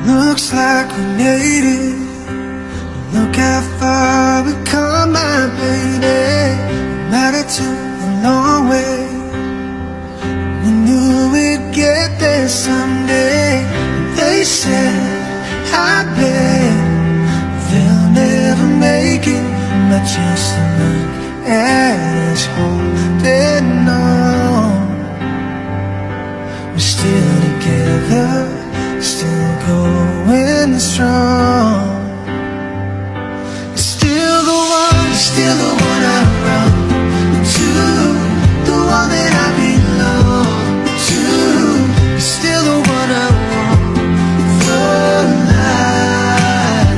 Looks like we made it. Look how far we've come, my baby. We made it to a long way. We knew we'd get there someday. They said, I bet they'll never make it. Not just a look at us holding on. We're still together, still going strong. You're still the one I run to, the one that I belong to. You're still the one I want for life.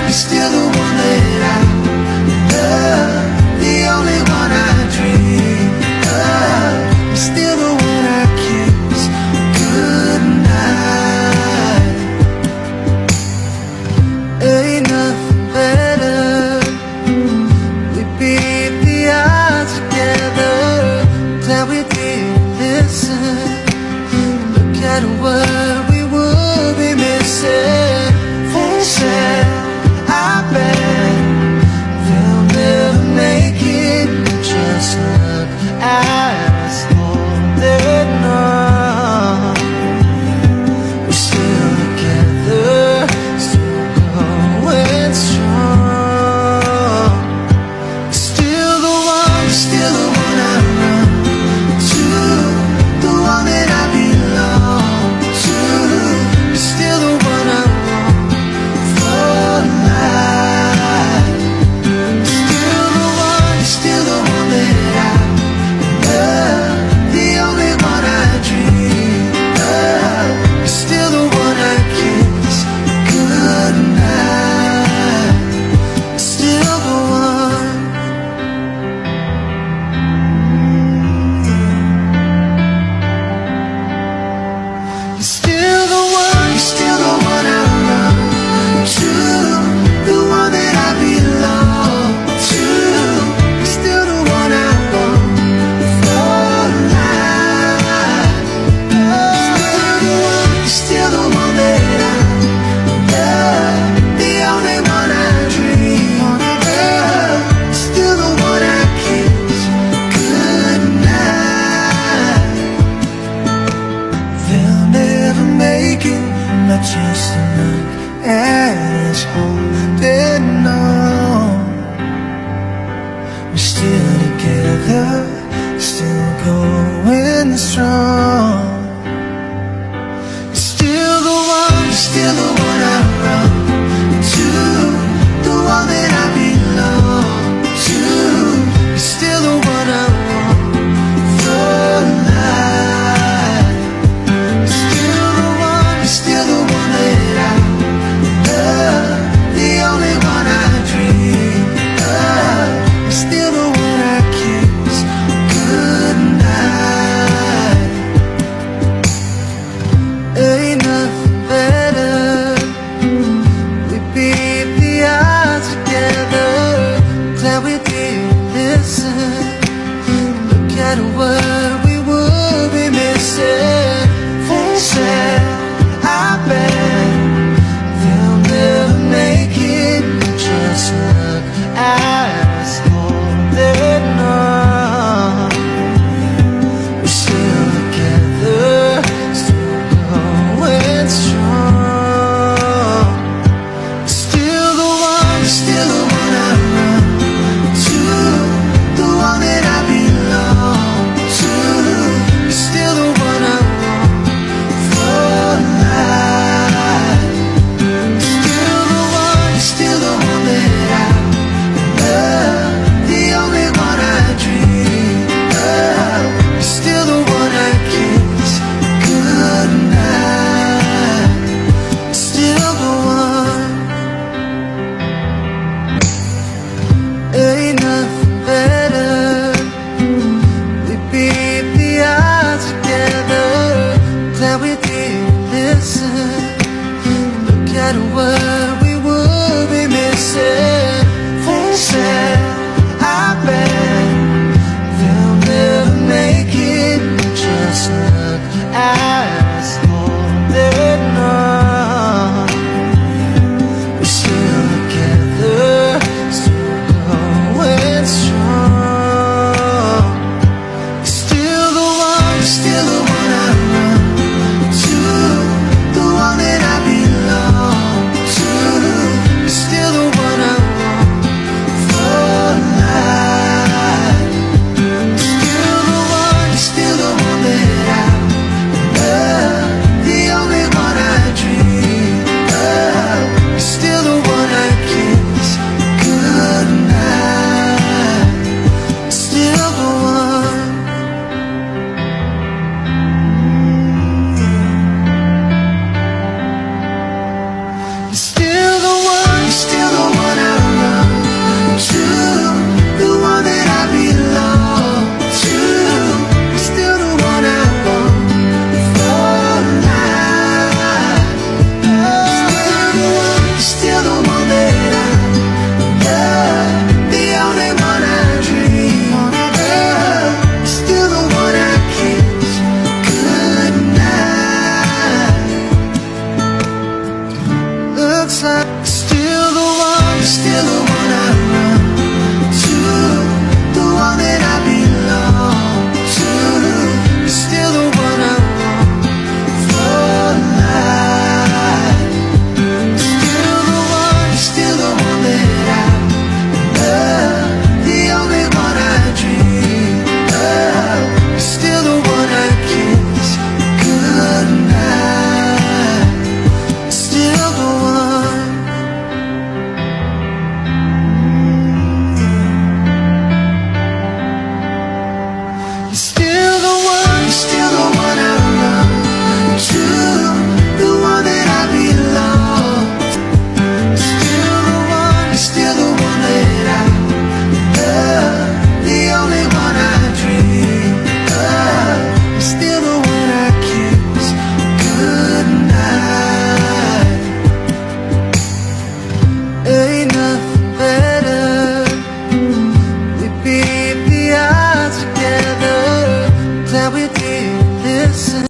You're still the one that I love, the only one I dream of. You're still the one I kiss goodnight. Ain't nothing better. We beat the odds together. Glad we did listen. Look at what we would be missing. They said, I bet they'll never make it. Just look at us holding on. We're still together, still going strong. Still the one I run to, the one that I belong to. Still the one I want for life. Still the one that I love, the only one I dream of. You're still the one I kiss goodnight. Still the one. You're still the one I run to, the one that I belong to. You're still the one I want for life. You're still the one that I love, the only one I dream of. You're still the one I kiss goodnight. They'll never make it, not just a look at us holding on. We're still together, still going strong. You're still the one I run to, the one that I belong to. You're still the one I want for life. You're still the one that I love, the only one I dream of. You're still the one I kiss goodnight. Ain't nothing better. We beat the odds together. Glad we did listen. Look at what we would be missing. They said, I bet they'll never make it. Just look at us holding on. We're still together, still going strong. Still the one I run to, the one that I belong to. You're still the one I want for life. Still the one that I love, the only one I dream of. You're still the one I kiss goodnight. Still the one. Ain't nothing better. We beat the odds together. Glad we did listen. Look at what